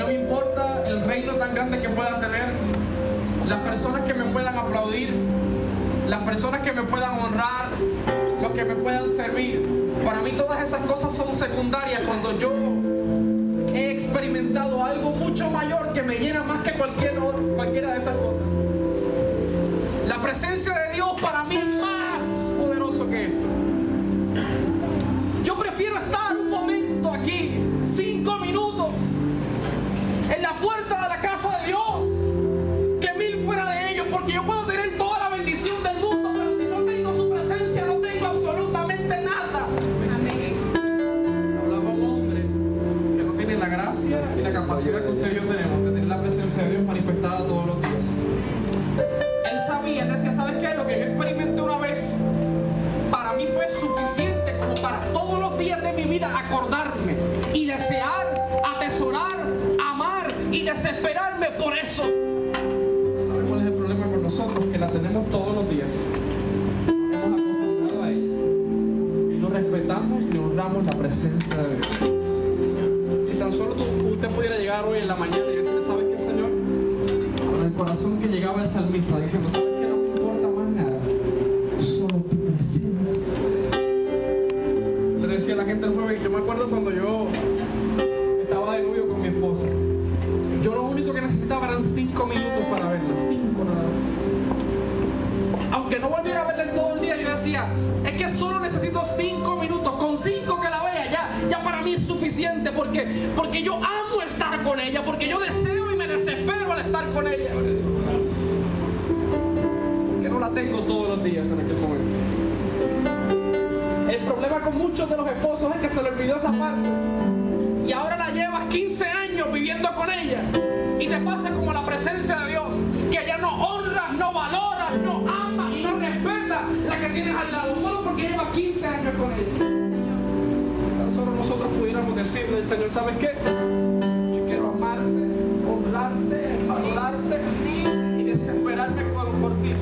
no me importa el reino tan grande que pueda tener, las personas que me puedan aplaudir, las personas que me puedan honrar, los que me puedan servir. Para mí todas esas cosas son secundarias cuando yo he experimentado algo mucho mayor que me llena más que cualquiera de esas cosas. La presencia de Dios para mí es más poderoso que esto. Yo prefiero estar un momento aquí, 5 minutos, en la puerta de la casa de Dios, que 1000 fuera de ellos, porque yo puedo tener toda la bendición del mundo, pero si no tengo su presencia, no tengo absolutamente nada. Amén. Hablaba un hombre que no tiene la gracia y la capacidad que usted y yo tenemos de tener la presencia de Dios manifestada todos los días. Él sabía, él decía, ¿sabes qué? Lo que yo experimenté una vez, para mí fue suficiente como para todos los días de mi vida acordarme y desear, atesorar, amar y desesperarme por eso. ¿Sabe cuál es el problema con nosotros? Que la tenemos todos los días. Nos hemos acostumbrado a ella y no respetamos ni honramos la presencia de Dios. Si tan solo usted pudiera llegar hoy en la mañana y decirle, ¿sabes qué, Señor? Con el corazón que llegaba el salmista diciendo, ¿sabes qué? No me importa más nada, solo tu presencia. Le decía a la gente el jueves, yo me acuerdo cuando yo estaba de novio con mi esposa, yo lo único que necesitaba eran 5 minutos para verla, 5 nada más. Aunque no volviera a verla en todo el día, yo decía, es que solo necesito 5 minutos, con 5 que la vea, ya para mí es suficiente, porque yo amo estar con ella, porque yo deseo y me desespero al estar con ella. Porque no la tengo todos los días en aquel momento. El problema con muchos de los esposos es que se le olvidó esa parte. Y ahora la llevas 15 años viviendo con ella. Y te pasa como la presencia de Dios, que ya no honras, no valoras, no amas y no respetas la que tienes al lado, solo porque llevas 15 años con ella. Si tan solo nosotros pudiéramos decirle al Señor, ¿sabes qué? Yo quiero amarte, honrarte, valorarte y desesperarme por ti.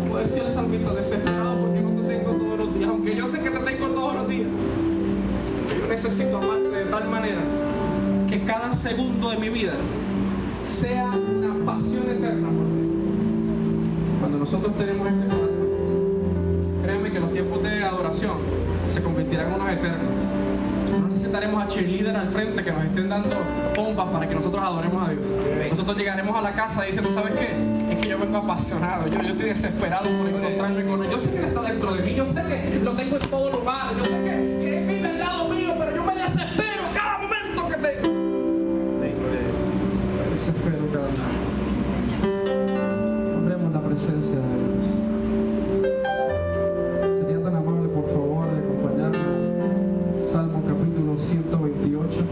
Como decía el salmista, desesperado porque no te tengo todos los días, aunque yo sé que te tengo todos los días. Yo necesito amarte de tal manera que cada segundo de mi vida sea una pasión eterna por ti. Cuando nosotros tenemos ese corazón, créanme que los tiempos de adoración se convertirán en unos eternos. No necesitaremos a cheerleader al frente que nos estén dando pompas para que nosotros adoremos a Dios. Nosotros llegaremos a la casa diciendo, ¿sabes qué? Es que yo vengo apasionado, yo estoy desesperado por encontrarme con Él. Yo sé que Él está dentro de mí, yo sé que lo tengo en todo lugar, yo sé que Él vive al lado mío, pero yo me desespero cada momento que tengo. Me desespero cada momento. Honremos la presencia de Dios. Sería tan amable, por favor, de acompañarme. Salmo capítulo 128.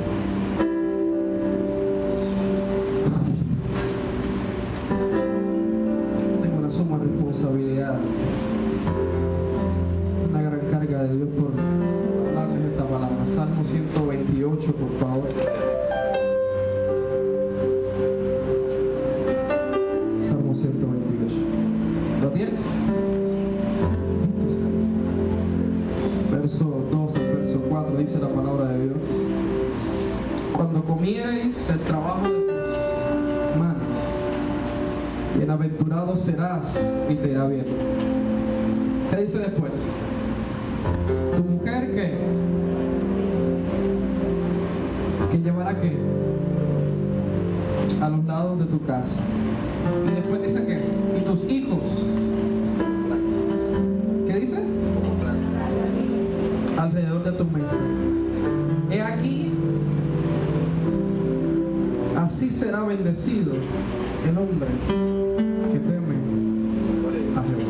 Tengo la suma responsabilidad, una gran carga de Dios por hablarles esta palabra. Salmo 128, por favor. Salmo 128. ¿Lo tienes? Verso 2 al verso 4 dice la palabra de Dios: cuando comiereis el trabajo de tus manos, bienaventurado serás y te irá bien. ¿Qué dice después? Tu mujer que llevará ¿qué? A los lados de tu casa. Y después dice que y tus hijos, ¿qué dice? Alrededor de tu mesa. He aquí, así será bendecido el hombre que teme a Jehová.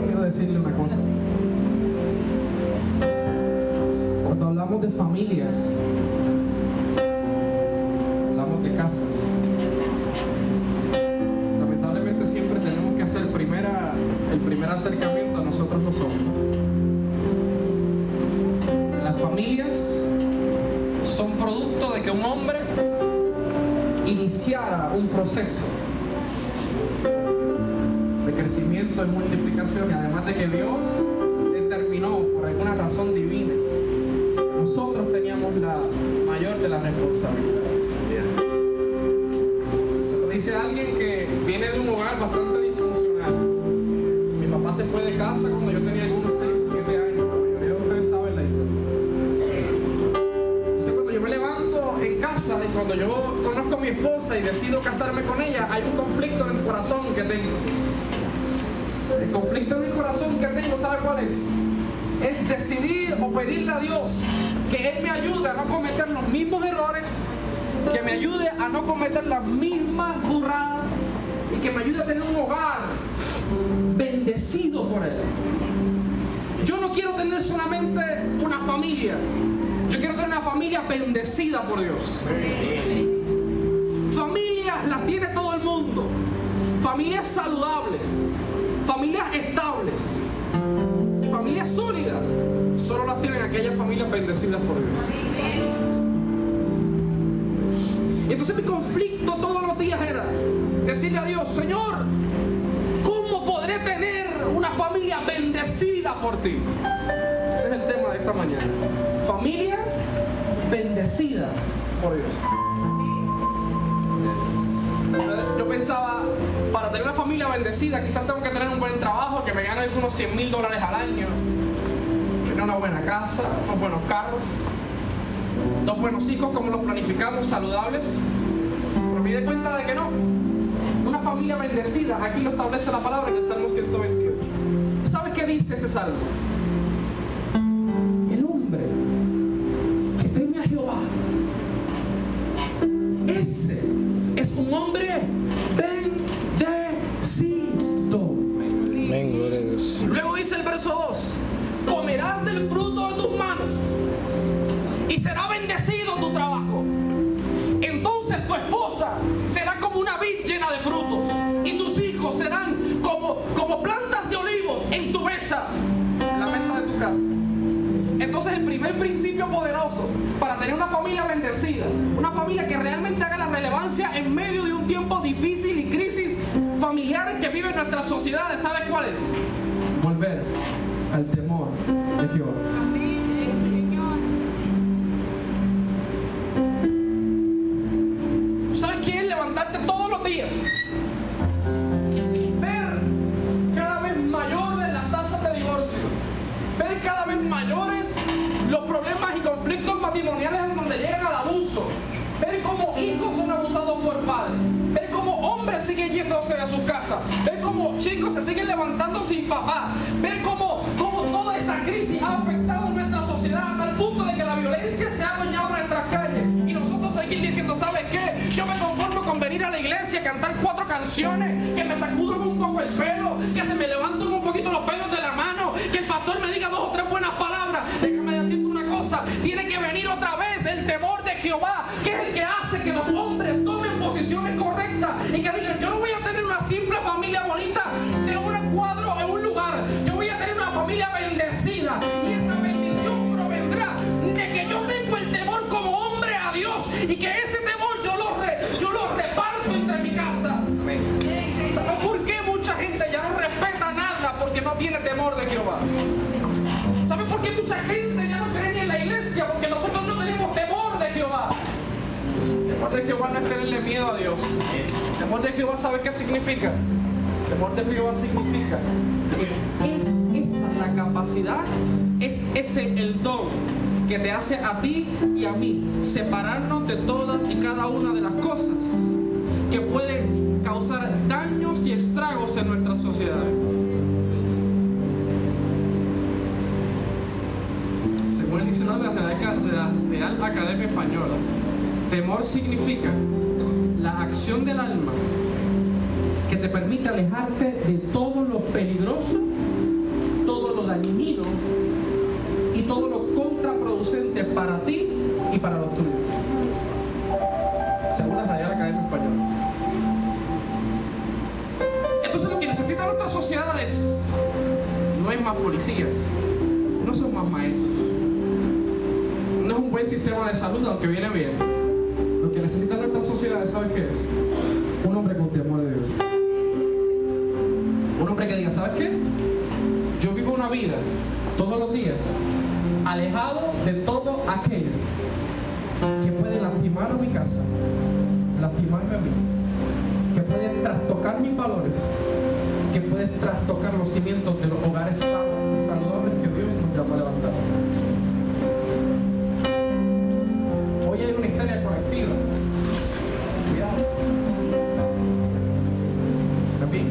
Quiero decirle una cosa. Cuando hablamos de familias, hablamos de casas. Lamentablemente siempre tenemos que hacer el primer acercamiento a nosotros los hombres. Las familias son producto de que un hombre iniciara un proceso de crecimiento y multiplicación, y además de que Dios determinó por alguna razón divina, nosotros teníamos la mayor de las responsabilidades. Se lo dice alguien que viene de un hogar bastante disfuncional. Mi papá se fue de casa cuando yo tenía algunos 6 o 7 años. La mayoría de ustedes saben la historia. Entonces, cuando yo me levanto en casa y cuando yo conozco a mi esposa y decido casarme con ella, hay un conflicto en el corazón que tengo. El conflicto en el corazón que tengo, ¿sabe cuál es? Es decidir o pedirle a Dios que Él me ayude a no cometer los mismos errores, que me ayude a no cometer las mismas burradas y que me ayude a tener un hogar bendecido por Él. Yo no quiero tener solamente una familia, yo quiero tener una familia bendecida por Dios. Familias las tiene todo el mundo, familias saludables, familias estables, familias sólidas, solo las tienen aquellas familias bendecidas por Dios. Y entonces mi conflicto todos los días era decirle a Dios: Señor, ¿cómo podré tener una familia bendecida por ti? Ese es el tema de esta mañana. Familias bendecidas por Dios. Yo pensaba, para tener una familia bendecida, quizás tengo que tener un buen trabajo, que me gane algunos $100,000 al año, tener una buena casa, unos buenos carros, 2 buenos hijos como los planificamos, saludables. Pero me di cuenta de que no. Una familia bendecida, aquí lo establece la palabra en el Salmo 128. ¿Sabes qué dice ese salmo? El hombre que teme a Jehová, ese es un hombre bendecido. Amén, gloria a Dios. Luego dice el verso 2: comerás del fruto de tus manos y será bendecido tu trabajo. Entonces tu esposa será como una vid llena de frutos y tus hijos serán como plantas de olivos en tu mesa, en la mesa de tu casa. Entonces el primer principio poderoso para tener una familia bendecida, una familia que realmente haga la relevancia en medio de un tiempo difícil y crisis familiar que vive en nuestras sociedades, ¿sabes cuál es? Volver al temor de Jehová. ¿Sabes qué es levantarte todos los días? Ver cada vez mayores las tasas de divorcio, ver cada vez mayores los problemas y conflictos matrimoniales en donde llegan al abuso, ver cómo hijos son abusados por padres, ver cómo hombres siguen yéndose de sus casas, ver cómo chicos se siguen levantando sin papá, ver cómo toda esta crisis ha afectado a nuestra sociedad a tal punto de que la violencia se ha adueñado en nuestras calles y nosotros seguir diciendo: ¿sabes qué? Yo me conformo con venir a la iglesia, cantar 4 canciones, que me sacudan un poco el pelo, que se me levanten un poquito los pelos de la mano, que el pastor me diga 2 o 3 buenas palabras. Déjame decirte una cosa: tiene que venir otra vez el temor de Jehová, que es el que hace que los hombres tomen posiciones correctas y que digan: yo no voy a tener una simple familia bonita de un cuadro en un lugar, yo voy a tener una familia bendecida, y esa bendición provendrá de que yo tengo el temor como hombre a Dios y que ese temor yo lo reparto entre mi casa. ¿Sabes por qué mucha gente ya no respeta nada? Porque no tiene temor de Jehová. ¿Sabes por qué mucha gente ya no cree ni en la iglesia? Porque nosotros no tenemos temor de Jehová. Temor de Jehová no es tenerle miedo a Dios. Temor de Jehová, ¿sabes qué significa? Temor de Jehová significa que es esa la capacidad, es ese el don que te hace a ti y a mí separarnos de todas y cada una de las cosas que pueden causar daños y estragos en nuestras sociedades. Según el diccionario de la Real Academia Española, temor significa la acción del alma que te permite alejarte de todo lo peligroso, todo lo dañino y todo lo contraproducente para ti y para los tuyos. Según la Real Academia Española. Entonces lo que necesitan nuestras sociedades no es más policías, no son más maestros, no es un buen sistema de salud, aunque viene bien. Lo que necesitan nuestras sociedades, ¿sabes qué es? Un hombre con temor de Dios. Un hombre que diga: ¿sabes qué? Yo vivo una vida todos los días alejado de todo aquello que puede lastimar a mi casa, lastimarme a mí, que puede trastocar mis valores, que puede trastocar los cimientos de los hogares sanos y saludables que Dios nos llama a levantar. Hoy hay una histeria colectiva. Cuidado. También.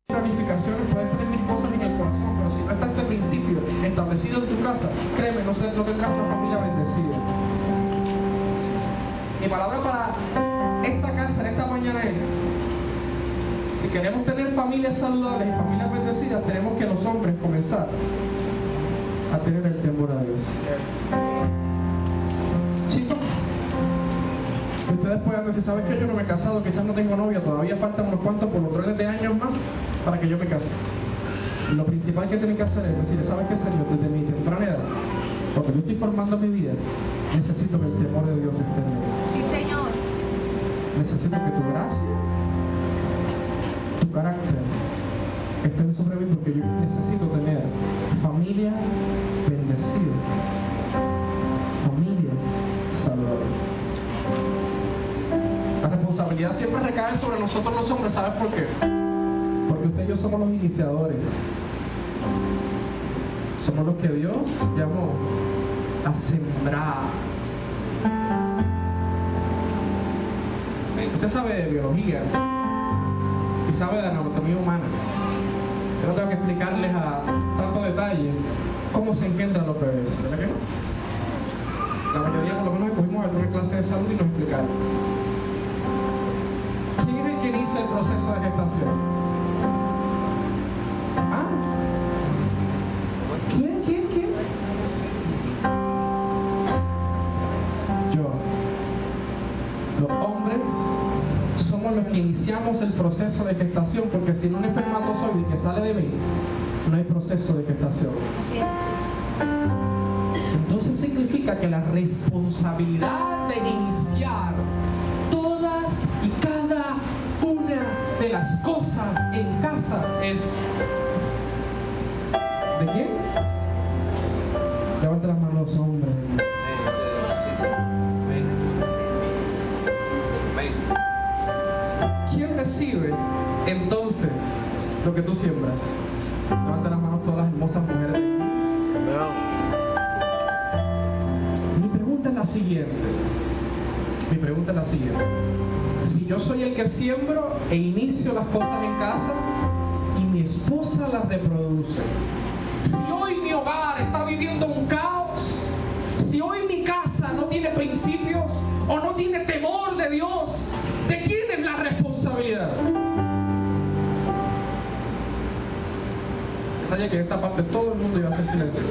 Planificaciones, puedes tener mil cosas en el corazón, pero si no está este principio establecido en tu casa, créeme, no tendrás una familia bendecida. Mi palabra para esta casa, en esta mañana es: si queremos tener familias saludables y familias bendecidas, tenemos que los hombres comenzar a tener el temor a Dios. Chicos, ustedes pueden decir, ¿sabes qué? Yo no me he casado, quizás no tengo novia, todavía faltan unos cuantos polotrones de años más para que yo me case. Y lo principal que tienen que hacer es decir, ¿sabes qué, Señor? Desde mi temprana edad, porque yo estoy formando mi vida, necesito que el temor de Dios esté en mí. Sí, Señor. Necesito que tu gracia, tu carácter estén sobre mí, porque yo necesito tener familias bendecidas, familias saludables. La responsabilidad siempre recae sobre nosotros los hombres. ¿Sabes por qué? Porque usted y yo somos los iniciadores. Somos los que Dios llamó a sembrar. Usted sabe de biología y sabe de anatomía humana. Yo no tengo que explicarles a tanto detalle cómo se engendran los bebés, ¿verdad que no? La mayoría, por lo menos, cogimos alguna clase de salud y nos explicaron. ¿Quién es el que inicia el proceso de gestación? ¿Ah? ¿Quién? Yo. Los hombres somos los que iniciamos el proceso de gestación, porque sin un espermatozoide que sale de mí, no hay proceso de gestación. Entonces significa que la responsabilidad de iniciar todas y cada una de las cosas en casa es ¿de quién? Levante las manos, hombres. ¿Quién recibe entonces lo que tú siembras? Levanta las manos todas las hermosas mujeres. Mi pregunta es la siguiente. Si yo soy el que siembro e inicio las cosas en casa y mi esposa las reproduce, si hoy mi hogar está viviendo un caos, si hoy mi casa no tiene principios o no tiene temor de Dios, ¿de quién es la responsabilidad? Sabía que en esta parte todo el mundo iba a hacer silencio.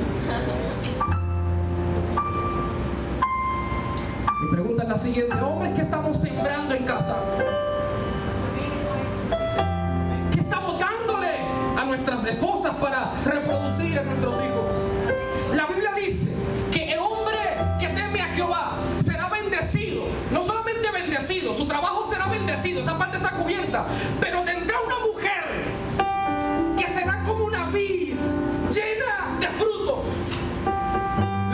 Mi pregunta es la siguiente: hombres, ¿qué estamos sembrando en casa? ¿Qué estamos dándole a nuestras esposas para reproducir a nuestros hijos? La Biblia dice que el hombre que teme a Jehová será bendecido. No solamente bendecido, su trabajo será bendecido, esa parte está cubierta, pero tendrá una mujer que será como una vid llena de frutos.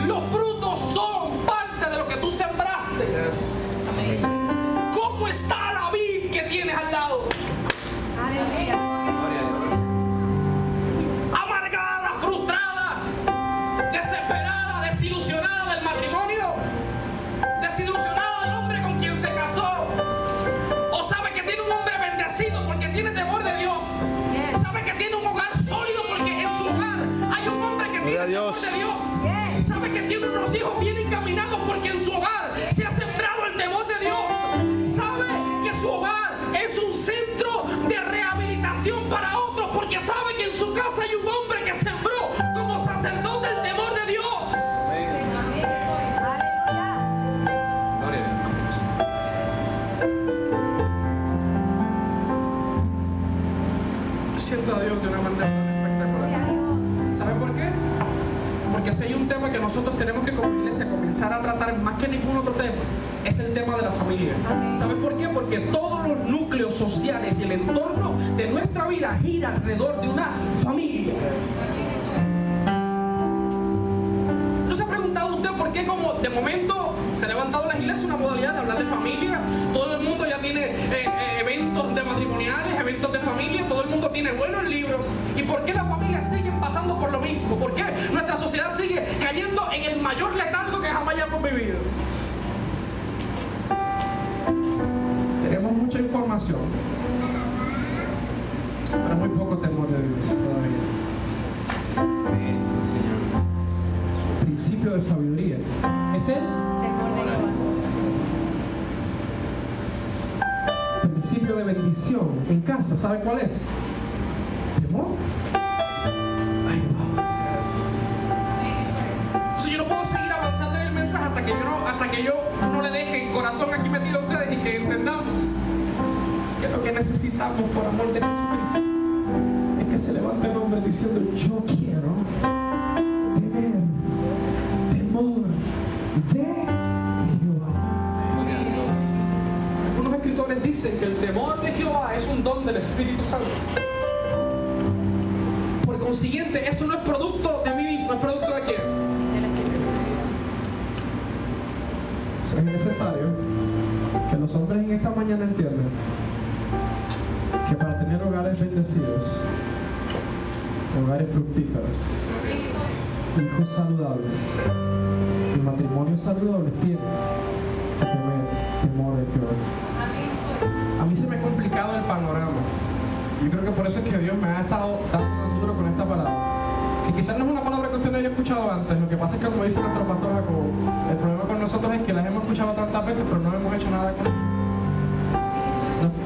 Los frutos son parte de lo que tú sembraste. ¿Cómo está la vid que tienes al lado? Aleluya. Amargada, frustrada, desesperada, desilusionada del matrimonio, desilusionada del hombre con quien se casó, o sabe que tiene un hombre bendecido porque tiene temor de Dios, sabe que tiene un hogar sólido porque en su hogar hay un hombre que tiene temor de Dios, sabe que tiene unos hijos bien encaminados porque en su hogar se ha sembrado el temor de Dios, sabe que su hogar es un centro de rehabilitación para otros porque sabe que en su casa hay un hombre que sembró como sacerdote el temor de Dios. Yo siento a Dios de una manera espectacular. ¿Saben por qué? Porque si hay un tema que nosotros tenemos que como iglesia comenzar a tratar más que ningún otro tema, es el tema de la familia. ¿Saben por qué? Porque todos los núcleos sociales y el entorno de nuestra vida gira alrededor de una familia. ¿No se ha preguntado usted por qué como de momento se ha levantado en las iglesias una modalidad de hablar de familia? Todo el mundo ya tiene eventos de matrimoniales, eventos de familia, todo el mundo tiene buenos libros. ¿Y por qué las familias siguen pasando por lo mismo? ¿Por qué nuestra sociedad sigue cayendo en el mayor letargo que jamás hayamos vivido? Tenemos mucha información, pero muy poco temor de Dios todavía. Principio de sabiduría es el principio de bendición en casa. ¿Sabe cuál es? Temor. Ay, wow. Entonces yo no puedo seguir avanzando en el mensaje hasta que yo no le deje el corazón aquí metido a ustedes y que entendamos que lo que necesitamos por amor de Jesucristo es que se levante el hombre diciendo: yo quiero tener temor de Jehová. Algunos escritores dicen que el temor de Jehová es un don del Espíritu Santo. Por consiguiente, esto no es producto de mí mismo, es producto de quién. Es necesario que los hombres en esta mañana entiendan que para tener hogares bendecidos, hogares fructíferos, hijos saludables y matrimonios saludables, tienes que tener temor de Jehová. A mí se me ha complicado el panorama. Yo creo que por eso es que Dios me ha estado dando tan duro con esta palabra. Que quizás no es una palabra que usted no haya escuchado antes. Lo que pasa es que, como dice nuestro pastor Jacobo, el problema con nosotros es que las hemos escuchado tantas veces, pero no hemos hecho nada con ellas.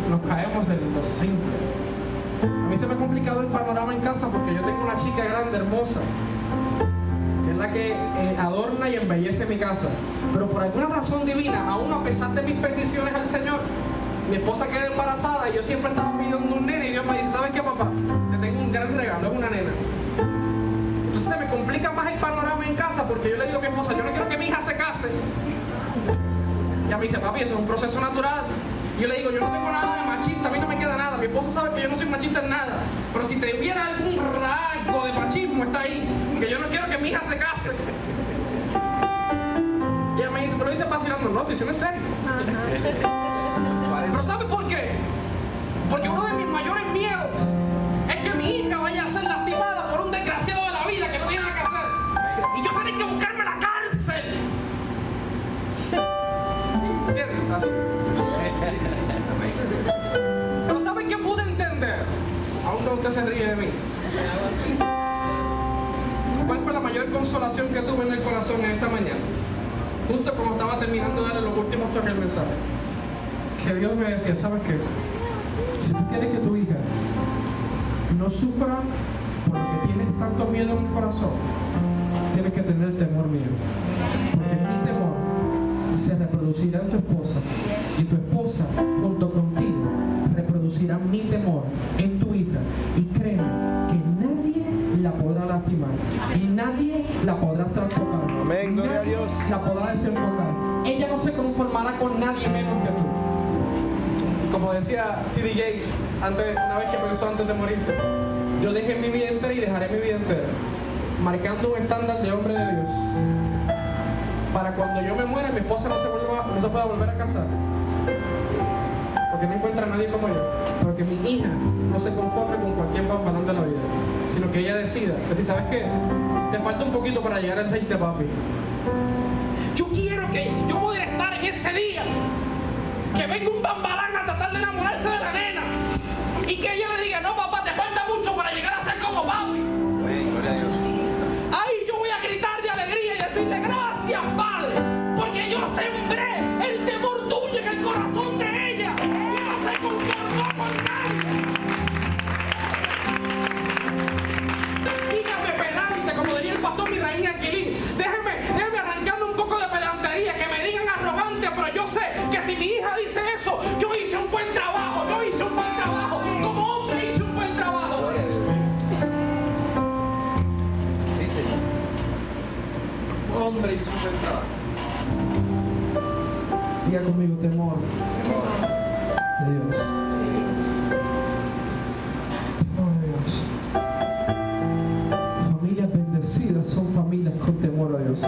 Nos caemos en lo simple. A mí se me ha complicado el panorama en casa porque yo tengo una chica grande, hermosa, que es la que adorna y embellece mi casa. Pero por alguna razón divina, aún a pesar de mis peticiones al Señor, mi esposa queda embarazada y yo siempre estaba pidiendo un nene y Dios me dice: ¿sabes qué, papá? Te tengo un gran regalo, es una nena. Entonces se me complica más el panorama en casa porque yo le digo a mi esposa: yo no quiero que mi hija se case. Y ella me dice: papi, eso es un proceso natural. Y yo le digo: yo no tengo nada de machista, a mí no me queda nada. Mi esposa sabe que yo no soy machista en nada. Pero si te hubiera algún rasgo de machismo, está ahí. Que yo no quiero que mi hija se case. Y ella me dice: pero lo dice vacilando. No, estoy diciendo en serio. Pero ¿sabe por qué? Porque uno de mis mayores miedos es que mi hija vaya a ser lastimada por un desgraciado de la vida que no tiene nada que hacer. Y yo tengo que buscarme la cárcel. ¿Entienden? Así. Pero ¿saben qué pude entender? Aunque usted se ríe de mí. ¿Cuál fue la mayor consolación que tuve en el corazón en esta mañana? Justo como estaba terminando de darle los últimos toques del mensaje. Que Dios me decía: ¿sabes qué? Si tú quieres que tu hija no sufra por lo que tienes tanto miedo en el corazón, tienes que tener temor mío. Porque mi temor se reproducirá en tu esposa, y tu esposa junto contigo reproducirá mi temor en tu hija. Y créeme que nadie la podrá lastimar y nadie la podrá trastocar. Amén, gloria a Dios. La podrá desenfocar. Ella no se conformará con nadie menos que tú. Como decía T.D. Jakes, una vez que pensó antes de morirse: yo dejé mi vida entera y dejaré mi vida entera, marcando un estándar de hombre de Dios, para cuando yo me muera mi esposa no se pueda volver a casar, porque no encuentra a nadie como yo, pero que mi hija no se conforme con cualquier pambalón de la vida, sino que ella decida, decir: ¿sabes qué? Te falta un poquito para llegar al rey de papi. Yo quiero que yo pueda estar en ese día que venga un bambalán a tratar de enamorarse de la nena y que ella le diga: no, papá, te falta mucho para llegar a ser como papi. Ahí yo voy a gritar de alegría y decirle: gracias, Padre, porque yo sembré el temor tuyo en el corazón de ella y no se conformó con nadie. Dígame pedante, como diría el pastor Israel Anquilín. Déjeme arrancarme un poco de pedantería, que me digan arrogante, pero yo sé que si mi hija dice eso, yo hice un buen trabajo, como hombre hice un buen trabajo. Hombre hizo un buen trabajo. Diga conmigo: temor de Dios. Temor de Dios. Familias bendecidas son familias con temor a Dios.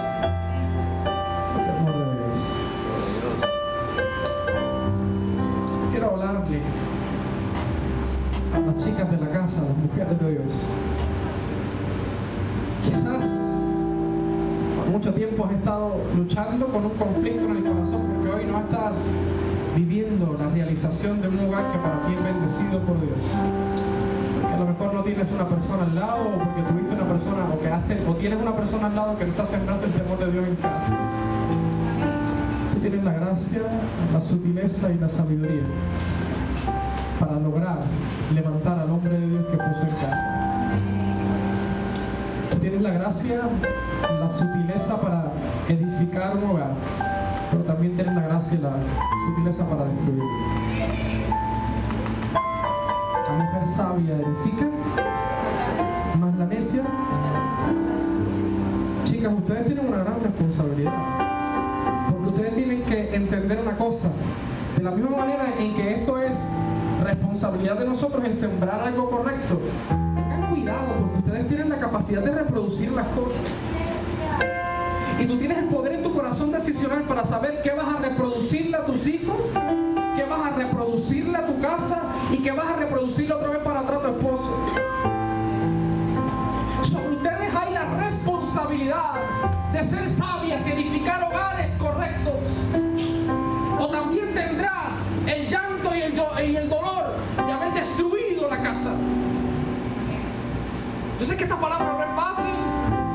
mucho tiempo has estado luchando con un conflicto en el corazón porque hoy no estás viviendo la realización de un hogar que para ti es bendecido por Dios. Porque a lo mejor no tienes una persona al lado, o porque tuviste una persona, o tienes una persona al lado que no está sembrando el temor de Dios en casa. Tú tienes la gracia, la sutileza y la sabiduría para lograr levantar al hombre de Dios que puso en casa. Tú tienes la gracia, la sutileza para edificar un hogar, pero también tienes la gracia y la sutileza para destruirlo. La mujer sabia edifica, más la necia. Chicas, ustedes tienen una gran responsabilidad, porque ustedes tienen que entender una cosa. De la misma manera en que esto es responsabilidad de nosotros en sembrar algo correcto, tengan cuidado, porque ustedes tienen la capacidad de reproducir las cosas. Y tú tienes el poder en tu corazón decisional para saber qué vas a reproducirle a tus hijos, qué vas a reproducirle a tu casa y qué vas a reproducirle otra vez para atrás a tu esposo. Sobre ustedes hay la responsabilidad de ser sabias y edificar hogares correctos. O también tendrás el llanto y el dolor de haber destruido la casa. Yo sé que esta palabra no es fácil.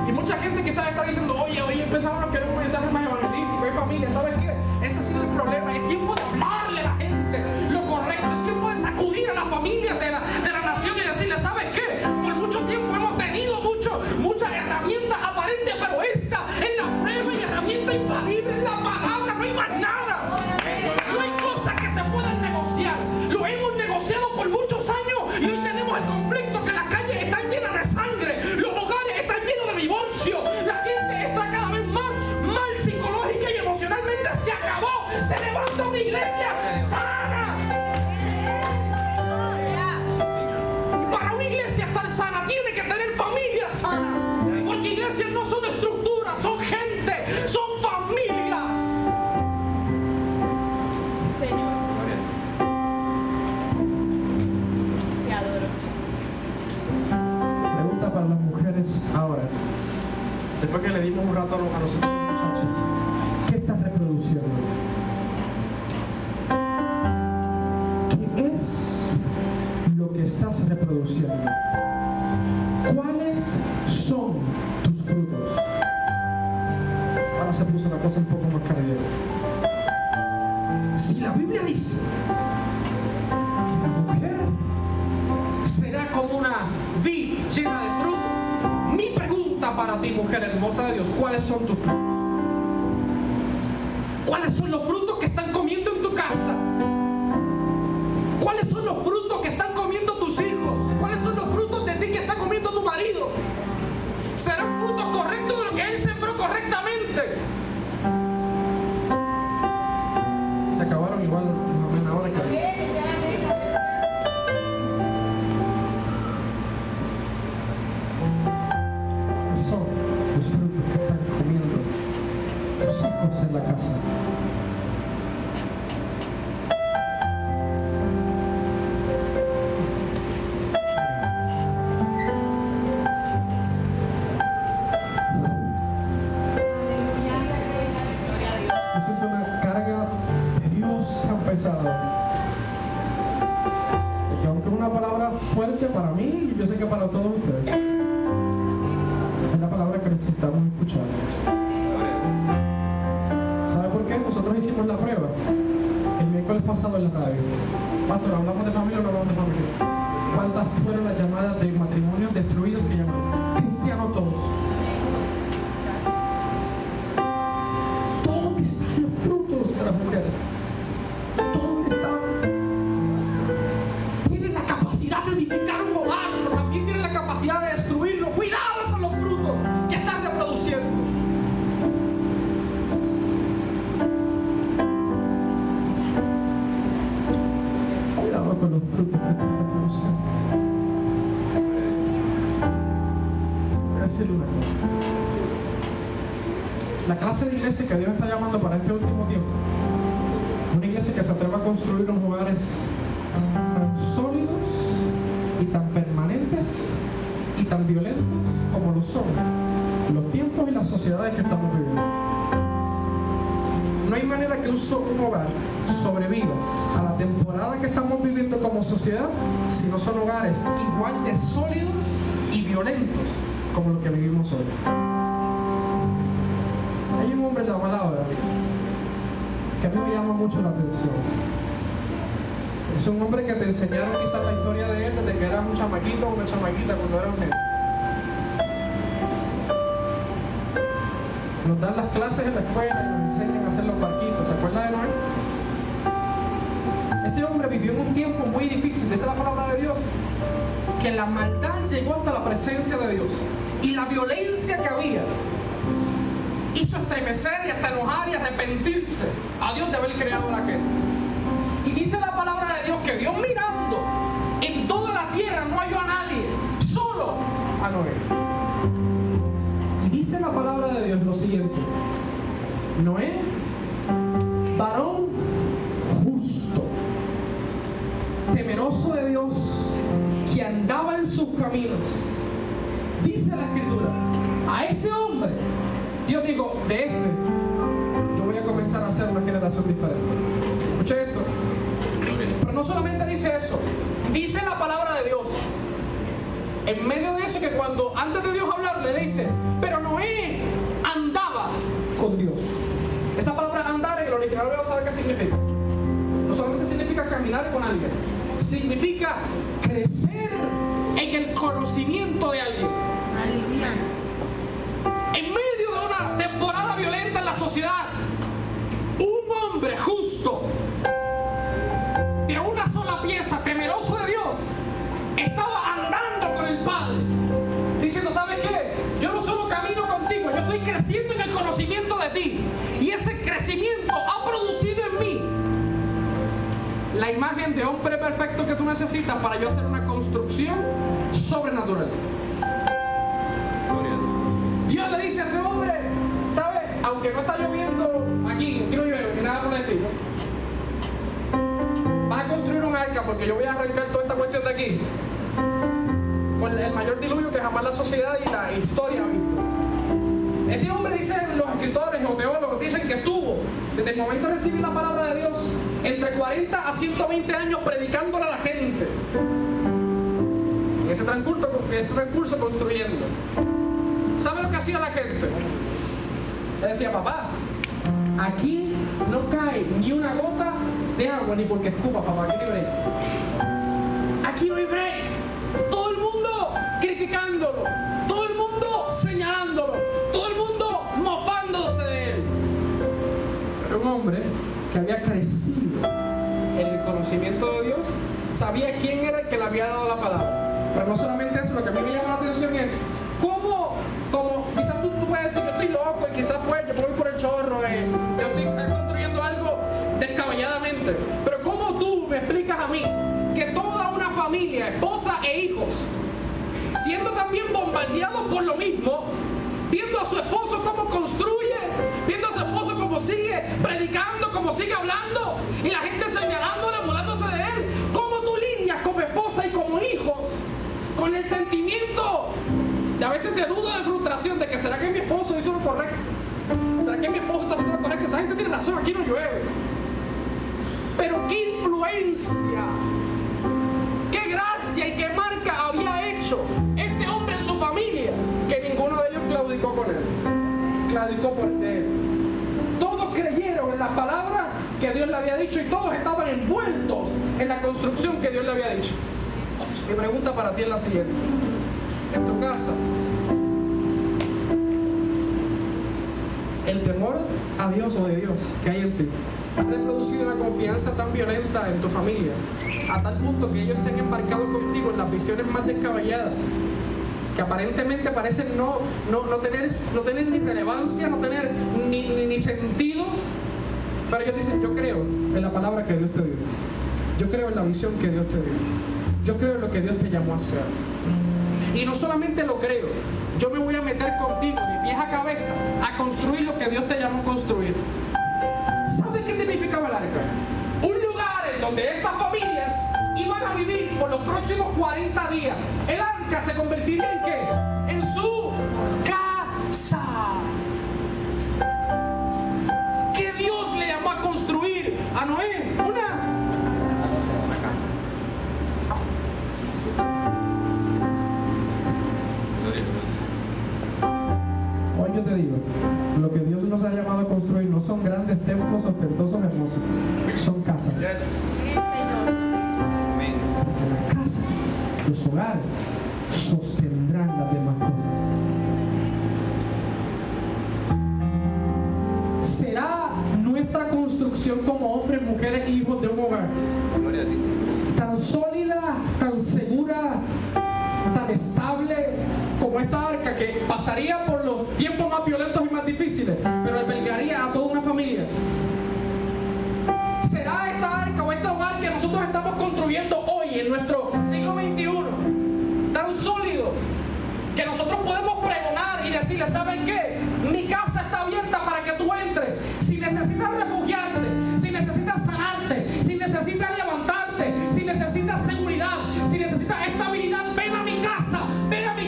Y mucha gente quizás está diciendo, oye, pensábamos que era un mensaje más evangelístico, hay familia, ¿sabes qué? Ese ha sido el problema. Es tiempo de hablarle a la gente lo correcto, es tiempo de sacudir a la familia de la nación y decirle, ¿sabes qué? Por mucho tiempo hemos tenido muchas herramientas aparentes, pero esta es la prueba y herramienta infalible, es la palabra, no hay más nada. No hay cosas que se puedan negociar. Lo hemos negociado por muchos años y hoy tenemos el conflicto que las calles están llenas de sangre, los hogares están llenos de divorcio, la gente está cada vez más mal psicológica y emocionalmente. Se acabó, se levanta una iglesia sana. Para una iglesia estar sana tiene que tener familia sana, porque iglesias no son estructuras, son gente, son familias. Sí, Señor. Te adoro. Pregunta para las mujeres ahora. Después que le dimos un rato a nosotros muchachos, ¿qué estás reproduciendo? ¿Qué es lo que estás reproduciendo? ¿Cuáles son tus frutos? Ahora se puso la cosa un poco más cardíaca. Si la Biblia dice que la mujer será como una vid llena de frutos, mi pregunta para ti, mujer hermosa de Dios, ¿cuáles son tus frutos? ¿Cuáles son los frutos que están comiendo en tu casa? ¿Cuáles son los frutos que están comiendo tus hijos? ¿Cuáles son los frutos de ti que está comiendo tu marido? ¿Serán frutos correctos de lo que él sembró correctamente? Se acabaron igual ahora que... Son los frutos que están comiendo tus hijos en la casa. Yo siento una carga de Dios tan pesada. Que aunque es una palabra fuerte para mí, y yo sé que para todos ustedes, es la palabra que necesitamos escuchar. ¿Sabe por qué? Nosotros hicimos la prueba el miércoles pasado en la radio. Pastor, ¿hablamos de familia o no hablamos de familia? ¿Cuántas fueron las llamadas de matrimonios destruidos que llamaron? Cristianos todos. ¿Dónde están los frutos de las mujeres? ¿Dónde están? Tienen la capacidad de edificar un hogar, pero también tienen la capacidad de destruirlo. Cuidado con los frutos que están reproduciendo. Cuidado con los frutos que están reproduciendo. Voy a decirle una cosa. La clase de iglesia que Dios está llamando para este último tiempo, una iglesia que se atreva a construir unos hogares tan sólidos y tan permanentes y tan violentos como lo son los tiempos y la sociedad sociedades que estamos viviendo. No hay manera que un hogar sobreviva a la temporada que estamos viviendo como sociedad si no son hogares igual de sólidos y violentos como lo que vivimos hoy. Hay un hombre en la palabra que a mí me llama mucho la atención. Es un hombre que te enseñaron quizás la historia de él desde que era un chamaquito o una chamaquita cuando era un niño. Nos dan las clases en la escuela y nos enseñan a hacer los barquitos. ¿Se acuerdan de Noé? Este hombre vivió en un tiempo muy difícil, dice la palabra de Dios, que la maldad llegó hasta la presencia de Dios. Y la violencia que había hizo estremecer y hasta enojar y arrepentirse a Dios de haber creado a la gente. Y dice la palabra de Dios que Dios mirando en toda la tierra no halló a nadie, solo a Noé. Y dice la palabra de Dios lo siguiente: Noé, varón justo, temeroso de Dios, que andaba en sus caminos. Dice la Escritura, a este hombre Dios dijo, de este yo voy a comenzar a hacer una generación diferente. Escuche esto. Pero no solamente dice eso, dice la palabra de Dios en medio de eso, que cuando antes de Dios hablar le dice, pero Noé andaba con Dios. Esa palabra andar en el original voy a saber qué significa. No solamente significa caminar con alguien, significa crecer en el conocimiento de alguien. Aleluya. En medio de una temporada violenta en la sociedad, un hombre justo, de una sola pieza, temeroso de Dios, estaba andando con el Padre, diciendo, ¿sabes qué? Yo no solo camino contigo, yo estoy creciendo en el conocimiento de ti. Y ese crecimiento ha producido en mí la imagen de hombre perfecto que tú necesitas para yo hacer una construcción sobrenatural. Dios le dice a este hombre, ¿sabes? Aunque no está lloviendo aquí no llueve, ni nada por el estilo, vas a construir un arca porque yo voy a arrancar toda esta cuestión de aquí con el mayor diluvio que jamás la sociedad y la historia ha visto. Este hombre, dicen los escritores o teólogos, dicen que estuvo desde el momento de recibir la palabra de Dios entre 40 a 120 años predicándole a la gente. En ese transcurso construyendo. ¿Sabe lo que hacía la gente? Le decía, papá, aquí no cae ni una gota de agua, ni porque escupa, papá, aquí no hay break. Aquí no hay break. Todo el mundo criticándolo, todo el mundo señalándolo, todo el mundo mofándose de él. Pero un hombre que había crecido en el conocimiento de Dios, sabía quién era el que le había dado la palabra. Pero no solamente eso, lo que a mí me llama la atención es cómo, quizás tú puedes decir, yo estoy loco y quizás pues yo voy por el chorro, yo estoy construyendo algo descabelladamente. Pero ¿cómo tú me explicas a mí que toda una familia, esposa e hijos, siendo también bombardeados por lo mismo, viendo a su esposo cómo construye, viendo a su esposo cómo sigue predicando, cómo sigue hablando, y la gente señalándole, burlándose de él, cómo tú lidias como esposa y como hijos con el sentimiento de a veces de duda, de frustración, de que será que mi esposo hizo lo correcto, será que mi esposo está haciendo lo correcto, esta gente tiene razón, aquí no llueve? Pero qué influencia, qué gracia y qué marca había hecho este hombre en su familia, que ninguno de ellos claudicó con él, claudicó por él. Todos creyeron en la palabra que Dios le había dicho y todos estaban envueltos en la construcción que Dios le había dicho. Mi pregunta para ti es la siguiente: en tu casa, el temor a Dios o de Dios que hay en ti ha reproducido una confianza tan violenta en tu familia, a tal punto que ellos se han embarcado contigo en las visiones más descabelladas, que aparentemente parecen no tener ni relevancia, no tener ni sentido, pero ellos dicen, yo creo en la palabra que Dios te dio, yo creo en la visión que Dios te dio, yo creo en lo que Dios te llamó a hacer. Y no solamente lo creo, yo me voy a meter contigo, mi vieja cabeza, a construir lo que Dios te llamó a construir. ¿Sabes qué significaba el arca? Un lugar en donde estas familias iban a vivir por los próximos 40 días. El arca se convertiría en ¿qué? En su casa. Lo que Dios nos ha llamado a construir no son grandes templos ostentosos hermosos, son casas. Porque las casas, los hogares, sostendrán las demás cosas. ¿Será nuestra construcción como hombres, mujeres, hijos de un hogar tan sólida, tan segura, tan estable como esta arca que pasaría por los tiempos más violentos y más difíciles, pero albergaría a toda una familia? ¿Será esta arca o este hogar que nosotros estamos construyendo hoy en nuestro siglo XXI tan sólido que nosotros podemos pregonar y decirle, ¿saben qué? Mi casa está abierta para que tú entres. Si necesitas refugiarte, si necesitas sanarte, si necesitas levantarte, si necesitas seguridad, si necesitas estabilidad, ven a mi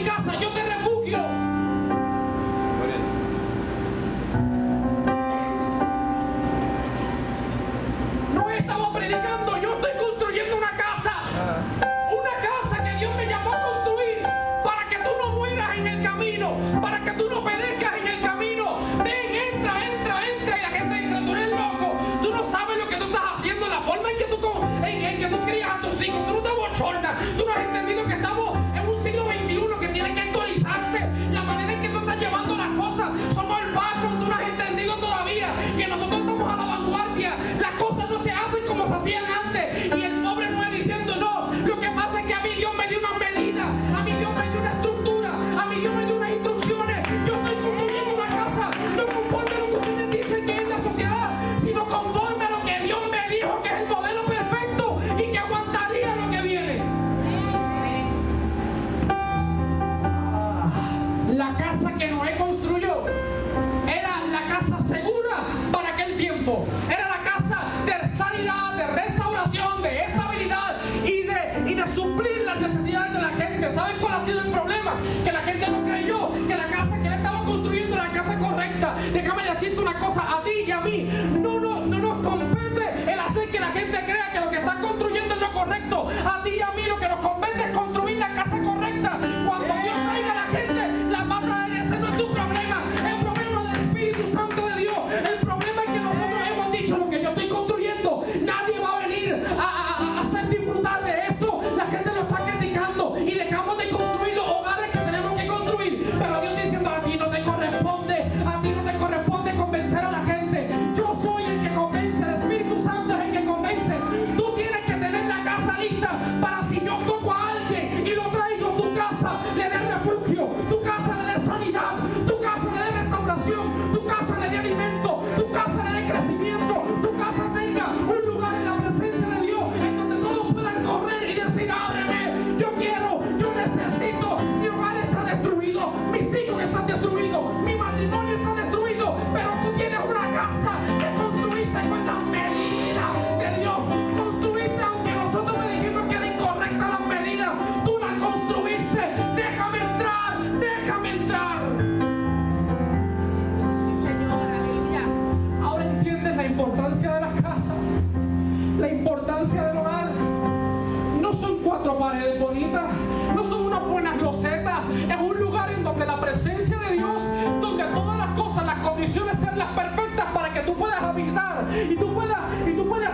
casa, yo te refugio. No estamos predicando, yo estoy construyendo una casa que Dios me llamó a construir para que tú no mueras en el camino, para que tú no perezcas en el camino. Ven, entra, y la gente dice, tú eres loco, tú no sabes lo que tú estás haciendo, la forma en que tú crías a tus hijos, tú no te bochornas, tú no has entendido que estamos en un siglo XXI que tienes que actualizarte, la manera en que tú estás llevando las cosas, somos el facho, tú no has entendido todavía que nosotros estamos a la vanguardia, las cosas no se hacen como se hacían antes, y el pobre no es diciendo no, lo que pasa es que a mí Dios me dio unas medidas, a mí Dios me dio una estructura, a mí Dios me dio unas instrucciones, yo estoy construyendo una casa, no conforme a lo que ustedes dicen que es la sociedad, sino conforme a lo que Dios me dijo que es el modelo perfecto y que aguantaría lo que viene. La casa que Noé construyó era la casa segura para aquel tiempo, era la casa de sanidad, de restauración, de estabilidad y de suplir las necesidades de la gente. ¿Saben cuál ha sido el problema? Que la gente no creyó que la casa que él estaba construyendo era la casa correcta. Déjame decirte una cosa, a ti y a mí no nos compete el hacer que la gente crea que lo que estás construyendo es lo correcto. A ti y a mí lo que nos compete es construir la casa correcta. Cuando Dios traiga a la gente, la va a traer. Ese no es tu problema, el problema del Espíritu Santo de Dios. El problema es que nosotros hemos dicho lo que yo estoy construyendo, nadie va a venir a hacer disfrutar de esto. La gente lo está criticando y dejamos de construir los hogares que tenemos que construir. Pero Dios diciendo, a ti no te corresponde convencer a la gente. Yo soy el que convence, el Espíritu Santo es el que convence. Tú tienes que tener la casa lista para si yo toco a alguien y lo traigo, tu casa le dé refugio, tu casa le dé sanidad, tu casa le dé restauración, tu casa le dé alimento, tu casa le dé crecimiento, tu casa tenga un lugar en la presencia de Dios en donde todos puedan correr y decir, ábreme, yo quiero, yo necesito, mi hogar está destruido, mis hijos están destruidos, mi matrimonio está destruido, pero tú tienes una casa que construiste con las medidas de Dios, construiste aunque nosotros te dijimos que era incorrecta las medidas, tú las construiste, déjame entrar, déjame entrar. Señor, aleluya. Ahora entiendes la importancia de las casas, la importancia del hogar. No son 4 paredes bonitas, no son unas buenas losetas, es un lugar en donde la presencia de Dios, donde todas las cosas, las condiciones sean las perfectas para que tú puedas habitar y tú puedas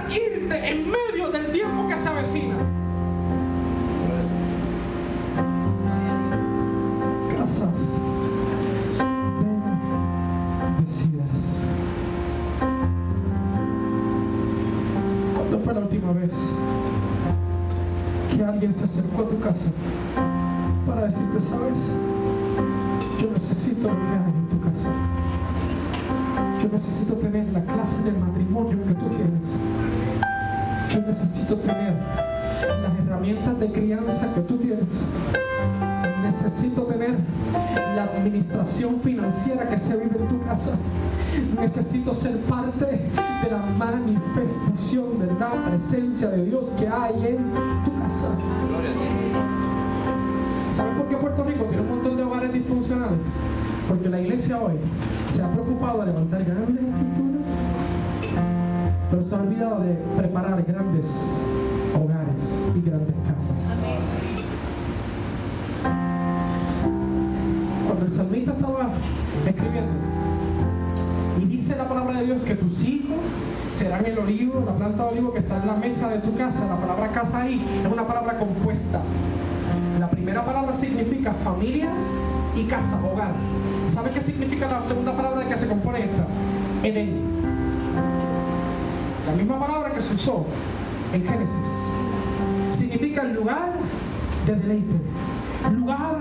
irte en medio del tiempo que se avecina. Casas bendecidas. ¿Cuándo fue la última vez que alguien se acercó a tu casa para decirte, sabes, yo necesito lo que hay en tu casa, yo necesito tener la clase de matrimonio que tú tienes, yo necesito tener las herramientas de crianza que tú tienes, necesito tener la administración financiera que se vive en tu casa, necesito ser parte de la manifestación de la presencia de Dios que hay en tu casa. ¿Saben por qué Puerto Rico tiene un montón de hogares disfuncionales? Porque la iglesia hoy se ha preocupado de levantar grandes estructuras, pero se ha olvidado de preparar grandes hogares y grandes casas. Cuando el salmista estaba escribiendo. Y dice la palabra de Dios que tus hijos serán el olivo, la planta de olivo que está en la mesa de tu casa. La palabra casa ahí es una palabra compuesta. La primera palabra significa familias y casa, hogar. ¿Sabe qué significa la segunda palabra de que se compone esta? Edén. La misma palabra que se usó en Génesis. Significa el lugar de deleite, lugar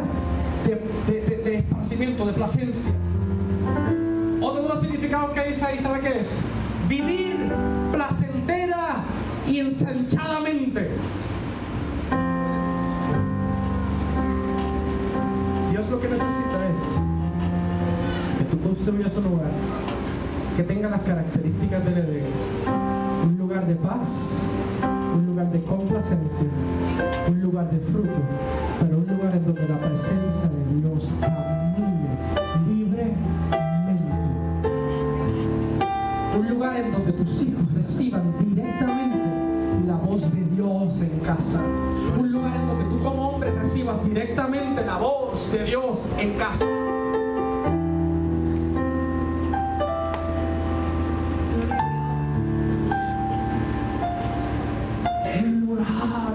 de esparcimiento, de placencia. Otro de los significados que dice ahí, ¿sabe qué es? Vivir placentera y ensanchadamente. Dios lo que necesita es que tú construyas un lugar que tenga las características del Edén. Un lugar de paz, un lugar de complacencia, un lugar de fruto, pero un lugar en donde la presencia de Dios camine libremente. Un lugar en donde tus hijos reciban directamente la voz de Dios en casa. Un lugar en donde tú como hombre recibas directamente la voz de Dios en casa. Un lugar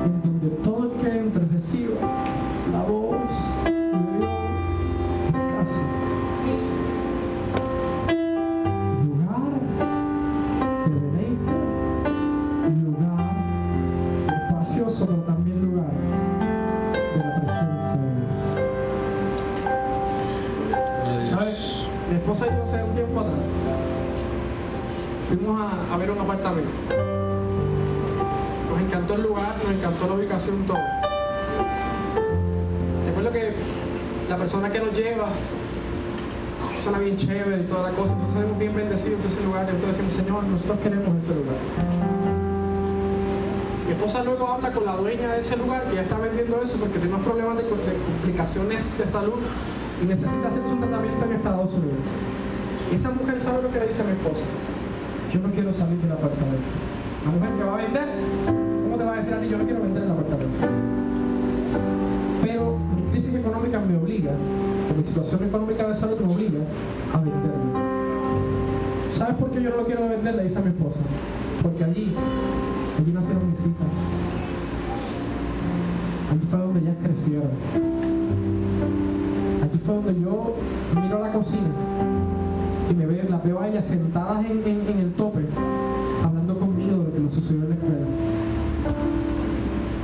en donde todo el que entre reciba la voz de Dios en casa. Lugar de deleite, lugar espacioso, pero también lugar de la presencia de Dios. ¿Sabes? Mi esposa y yo hace un tiempo atrás fuimos a ver un apartamento. Nos encantó el lugar, nos encantó la ubicación, todo. Recuerdo que la persona que nos lleva, una persona bien chévere y toda la cosa, entonces salimos bien bendecidos de ese lugar. Entonces decimos, Señor, nosotros queremos ese lugar. Mi esposa luego habla con la dueña de ese lugar que ya está vendiendo eso porque tiene unos problemas de complicaciones de salud y necesita hacerse un tratamiento en Estados Unidos. Y esa mujer sabe lo que le dice a mi esposa: yo no quiero salir del apartamento. La mujer que va a vender, ¿cómo te va a decir a ti? Yo no quiero vender el apartamento. Pero mi crisis económica me obliga, o mi situación económica de salud me obliga a venderlo. ¿Sabes por qué yo no lo quiero vender? Le dice a mi esposa: porque allí nacieron mis hijas. Allí fue donde ellas crecieron. Allí fue donde yo miro la cocina y las veo a ellas sentadas en el tope, hablando conmigo de lo que nos sucedió en la escuela.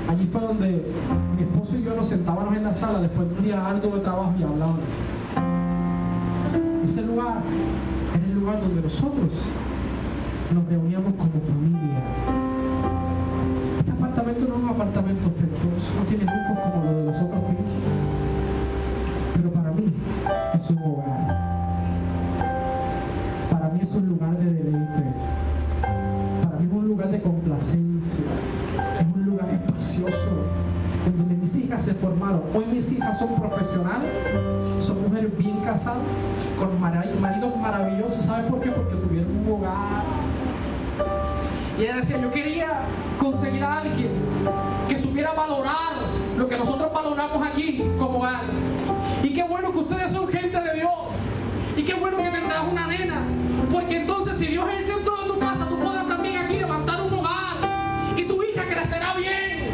Allí fue donde mi esposo y yo nos sentábamos en la sala después de un día arduo de trabajo y hablábamos. Ese lugar era el lugar donde nosotros nos reuníamos como familia. Este apartamento no es un apartamento ostentoso, no tiene lujos como lo de los otros pisos, pero para mí es un hogar. Para mí es un lugar de deleite. Para mí es un lugar de complacencia. Es un lugar espacioso en donde mis hijas se formaron. Hoy mis hijas son profesionales, son mujeres bien casadas, con maridos maravillosos. ¿Sabes por qué? Porque tuvieron un hogar. Y ella decía, yo quería conseguir a alguien que supiera valorar lo que nosotros valoramos aquí como hogar. Y qué bueno que ustedes son gente de Dios. Y qué bueno que tendrás una nena. Porque entonces si Dios es el centro de tu casa, tú podrás también aquí levantar un hogar. Y tu hija crecerá bien.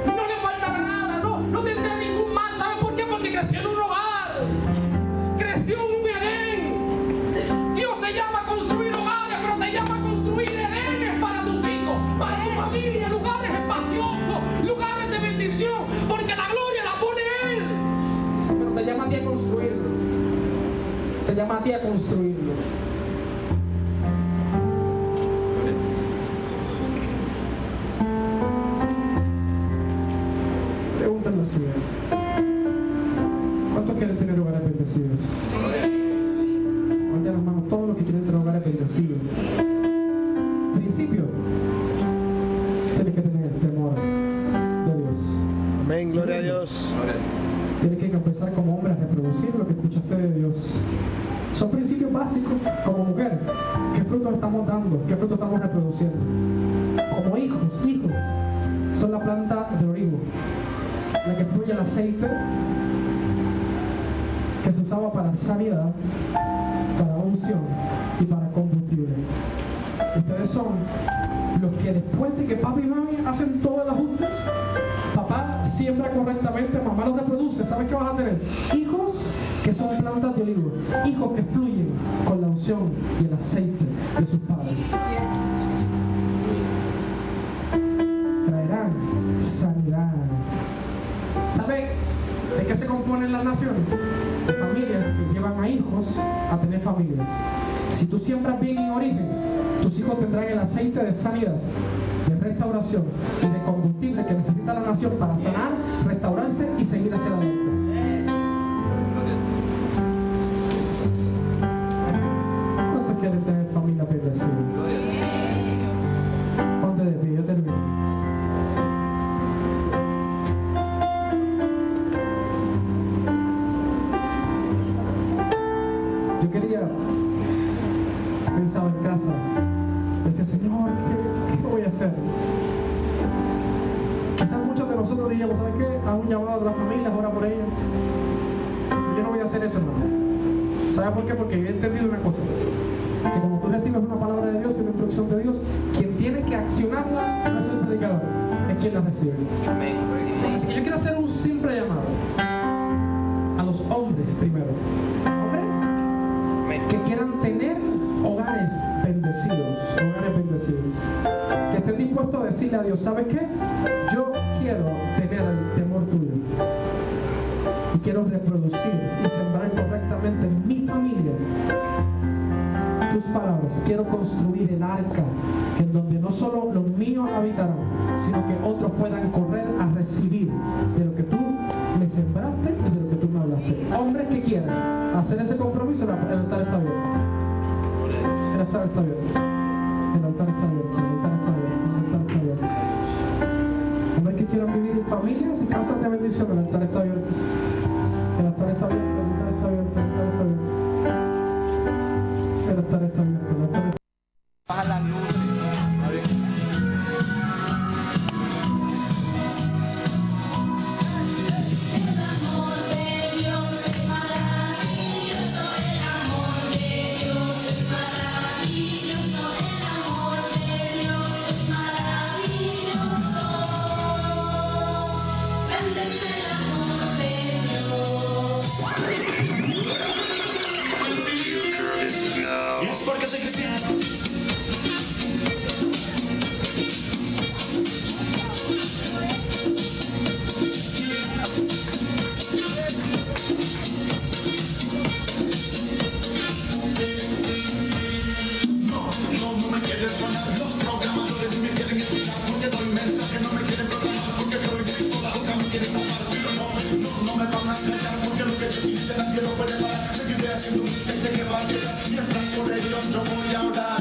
No le faltará nada. No tendrá ningún mal. ¿Sabes por qué? Porque creció en un hogar. Creció en un Edén. Dios te llama a construir hogares, pero te llama a construir Edenes para tus hijos, para tu familia, lugares espaciosos, lugares de bendición, porque la gloria la pone Él. Pero te llama a ti a construirlo. Te llama a ti a construirlo. Pregúntale así: ¿cuántos quieren tener hogares bendecidos? Levanten las manos todos los que quieren tener hogares bendecidos. Principio: tienes que tener temor de Dios. Amén, gloria a Dios. Tienes que empezar como hombre a reproducir lo que escuchaste de Dios. Son principios básicos como mujer. ¿Qué frutos estamos dando? ¿Qué frutos estamos reproduciendo? Como hijos son la planta de olivo, la que fluye el aceite usaba para sanidad, para unción y para combustible. Ustedes son los que después de que papi y mami hacen todo el ajuste, papá siembra correctamente, mamá los reproduce, ¿sabes qué vas a tener? Hijos que son plantas de olivo, hijos que fluyen con la unción y el aceite de sus padres. Traerán sanidad. ¿Sabe de qué se componen las naciones? De familias que llevan a hijos a tener familias. Si tú siembras bien en origen, tus hijos tendrán el aceite de sanidad, de restauración y de combustible que necesita la nación para sanar, restaurarse y seguir hacia adelante. ¿Cuántos quieren tener familia bendecida? Ponte de pie, yo termino. Yo quería, pensaba en casa, decía, Señor, ¿qué voy a hacer? Quizás muchos de nosotros diríamos, ¿sabes qué? Haz un llamado a las familias, ora por ellas. Yo no voy a hacer eso, hermano. ¿Sabes por qué? Porque yo he entendido una cosa, que cuando tú recibes una palabra de Dios y una instrucción de Dios, quien tiene que accionarla no es el predicador, es quien la recibe. Así que yo quiero hacer un simple llamado a los hombres primero. Hombres que quieran tener hogares bendecidos, que estén dispuestos a decirle a Dios, ¿sabes qué? Yo quiero tener el temor tuyo y quiero reproducir y sembrar correctamente en mi familia tus palabras. Quiero construir el arca en donde no solo los míos habitarán, sino que otros puedan correr a recibir de lo que tú me sembraste y de lo que tú me hablaste. Hombres que quieran hacer ese compromiso, el altar está abierto. El altar está abierto. El altar está abierto. El altar está abierto. El altar está abierto. Hombres que quieran vivir en familias y casas de bendición, el altar está abierto. El altar está abierto. El altar está abierto. El altar está abierto. El altar está abierto. El altar está abierto. Baja la luz. Es porque soy cristiano. No me quieren sonar los programadores, ni me quieren escuchar porque doy mensaje, no me quieren programar porque doy Cristo, la boca me quiere tapar, pero no me van a callar porque lo que yo dice nadie lo puede parar, seguiré haciendo un sketch que va a llegar, mientras por ellos yo voy a orar.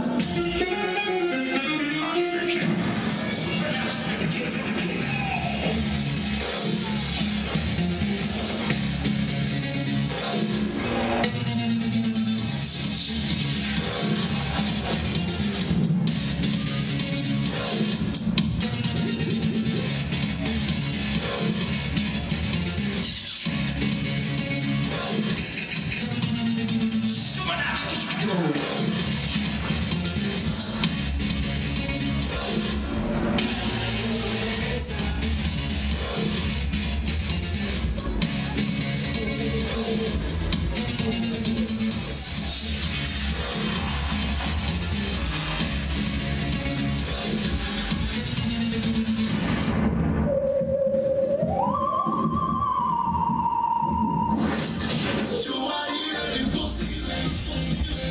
Yo haría en tu silencio,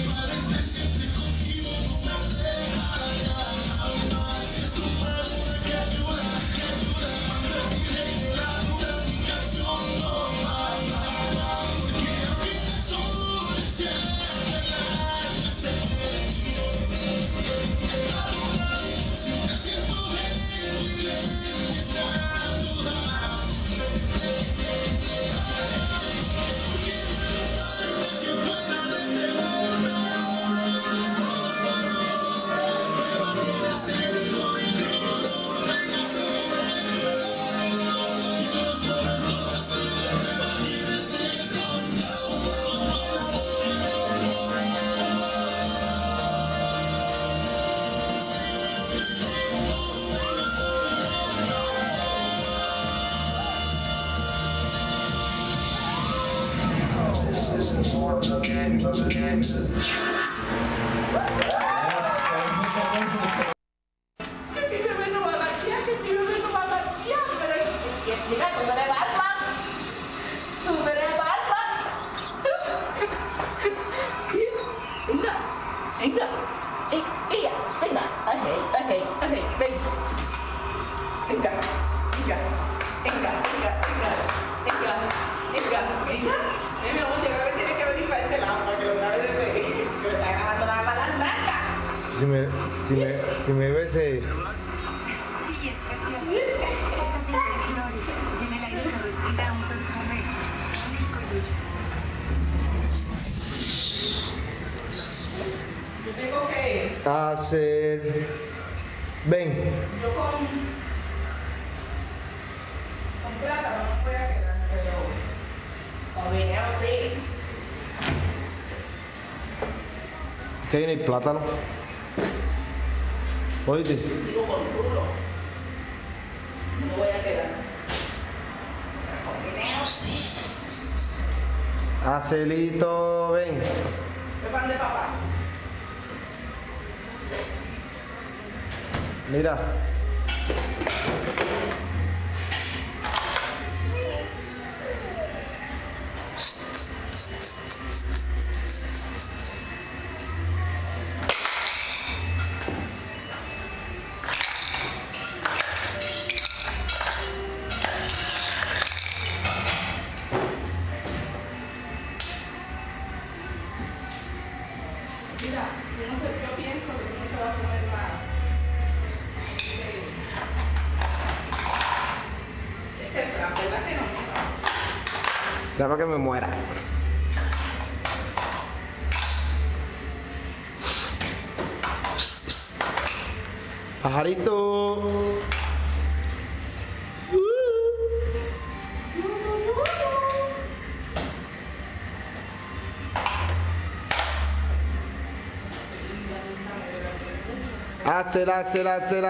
para los gangsters. Que mi bebé no va a marquear, que mi bebé no va a marquear. Pero, mira, tú no eres Batman. Tú no eres Batman. Venga, venga. Ella, venga. Ajé, ven. Venga, venga. Mi amor, yo creo que tiene que venir para este lado, porque lo sabes desde que me está agarrando la palanca. Si me ves, Sí, es precioso. Esta tiene de flores y en el aire se respira un perfume rico y dulce. Yo tengo que hacer. Ven. yo con plátano no voy a quedar, pero con video sí. ¿Qué viene el plátano? Oíste. Digo con duro. No voy a quedar. Con video sí. Acelito, ven. ¿Qué pan de papá? Mira. Mira, yo no sé, yo pienso que no se va a comer ese flan, ¿verdad que no? Ya para que me muera. Pajarito.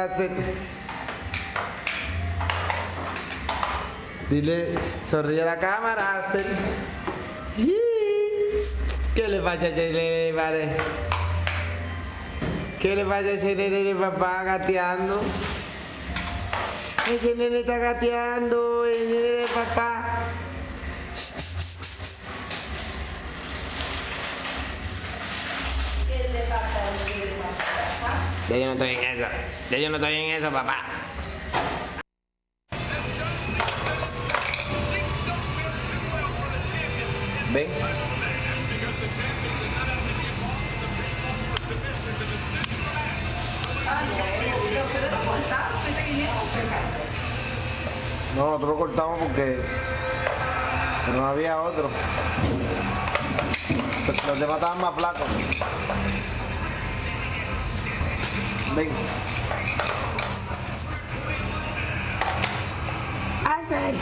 Hacer. Dile, sonríe a la cámara, hacer. ¿Qué le pasa a ese nene, padre? ¿Qué le pasa a ese nene, papá, gateando? Ese nene está gateando, el nene, papá. Ya yo no estoy en eso, papá. Ven. No, nosotros lo cortamos porque no había otro. Los demás estaban más flacos. Ven. Hacer.